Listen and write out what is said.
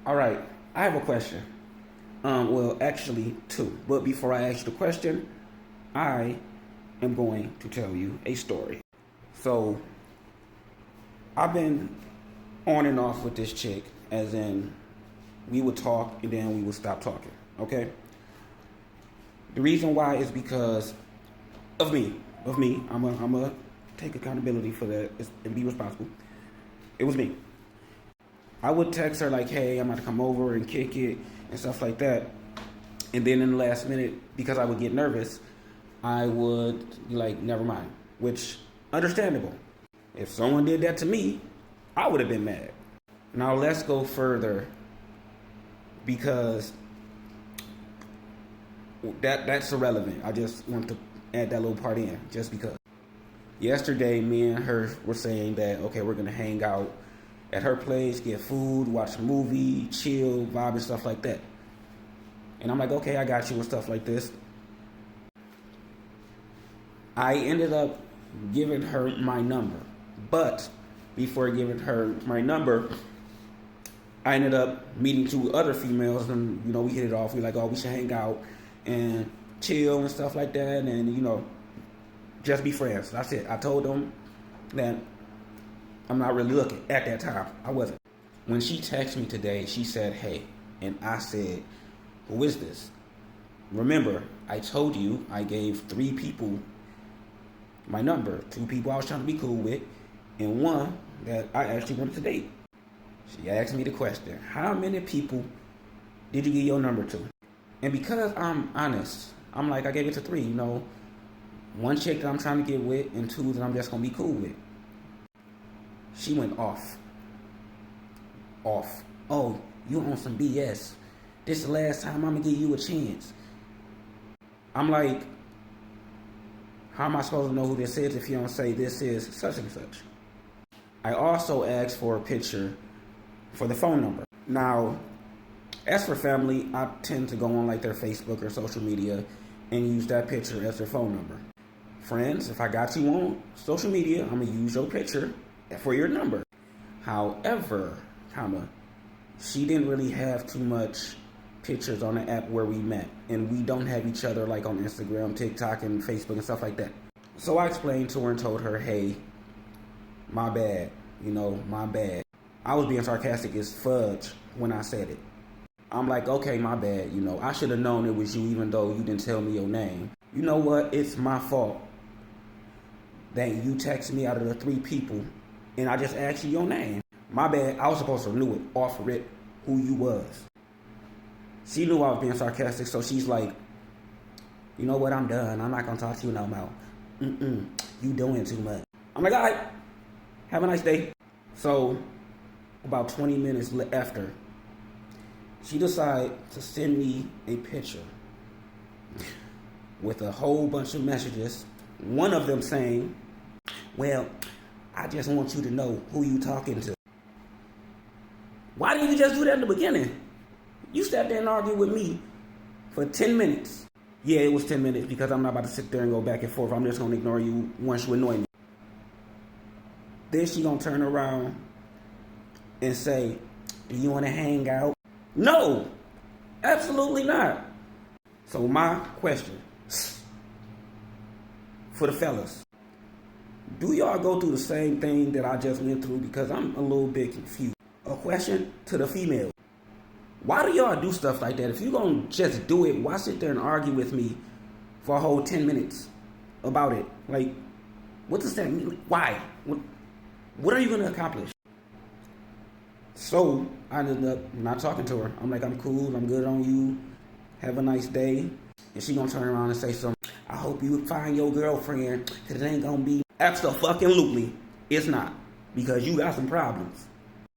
All right, I have a question. Well, actually, two. But before I ask you the question, I am going to tell you a story. So, I've been on and off with this chick, as in, we would talk and then we would stop talking. Okay. The reason why is because of me. Of me. I'm a take accountability for that and be responsible. It was me. I would text her like, "Hey, I'm about to come over and kick it," and stuff like that. And then in the last minute, because I would get nervous, I would be like, "Never mind," which understandable. If someone did that to me, I would have been mad. Now let's go further because that's irrelevant. I just want to add that little part in just because. Yesterday, me and her were saying that, okay, we're going to hang out at her place, get food, watch a movie, chill, vibe, and stuff like that. And I'm like, okay, I got you and stuff like this. I ended up giving her my number. But before giving her my number, I ended up meeting two other females and, we hit it off. We like, oh, we should hang out and chill and stuff like that and, just be friends. That's it. I told them that I'm not really looking at that time. I wasn't. When she texted me today, she said, "Hey," and I said, "Who is this?" Remember, I told you I gave 3 people my number. 2 people I was trying to be cool with, and 1 that I actually wanted to date. She asked me the question, how many people did you give your number to? And because I'm honest, I'm like, I gave it to 3, 1 chick that I'm trying to get with and 2 that I'm just going to be cool with. She went off. Oh, you on some BS. This is the last time I'm going to give you a chance. I'm like, how am I supposed to know who this is if you don't say this is such and such? I also asked for a picture for the phone number. Now, as for family, I tend to go on like their Facebook or social media and use that picture as their phone number. Friends, if I got you on social media, I'm going to use your picture for your number. However, she didn't really have too much pictures on the app where we met. And we don't have each other like on Instagram, TikTok, and Facebook and stuff like that. So I explained to her and told her, hey, my bad. My bad. I was being sarcastic as fudge when I said it. I'm like, okay, my bad. I should have known it was you even though you didn't tell me your name. You know what? It's my fault that you texted me out of the 3 people and I just asked you your name. My bad. I was supposed to know it off of it who you was. She knew I was being sarcastic, so she's like, you know what? I'm done. I'm not going to talk to you no more. You doing too much. I'm like, all right. Have a nice day. So, about 20 minutes after, she decided to send me a picture with a whole bunch of messages. One of them saying, well, I just want you to know who you talking to. Why didn't you just do that in the beginning? You sat there and argued with me for 10 minutes. Yeah, it was 10 minutes because I'm not about to sit there and go back and forth. I'm just going to ignore you once you annoy me. Then she going to turn around and say, do you want to hang out? No, absolutely not. So my question for the fellas, do y'all go through the same thing that I just went through? Because I'm a little bit confused. A question to the female. Why do y'all do stuff like that? If you gonna just do it, why sit there and argue with me for a whole 10 minutes about it? Like, what does that mean? Why? What are you gonna accomplish? So I ended up not talking to her. I'm like, I'm cool, I'm good on you. Have a nice day. And she gonna turn around and say something. I hope you find your girlfriend, cause it ain't gonna be. Absolutely, it's not. Because you got some problems.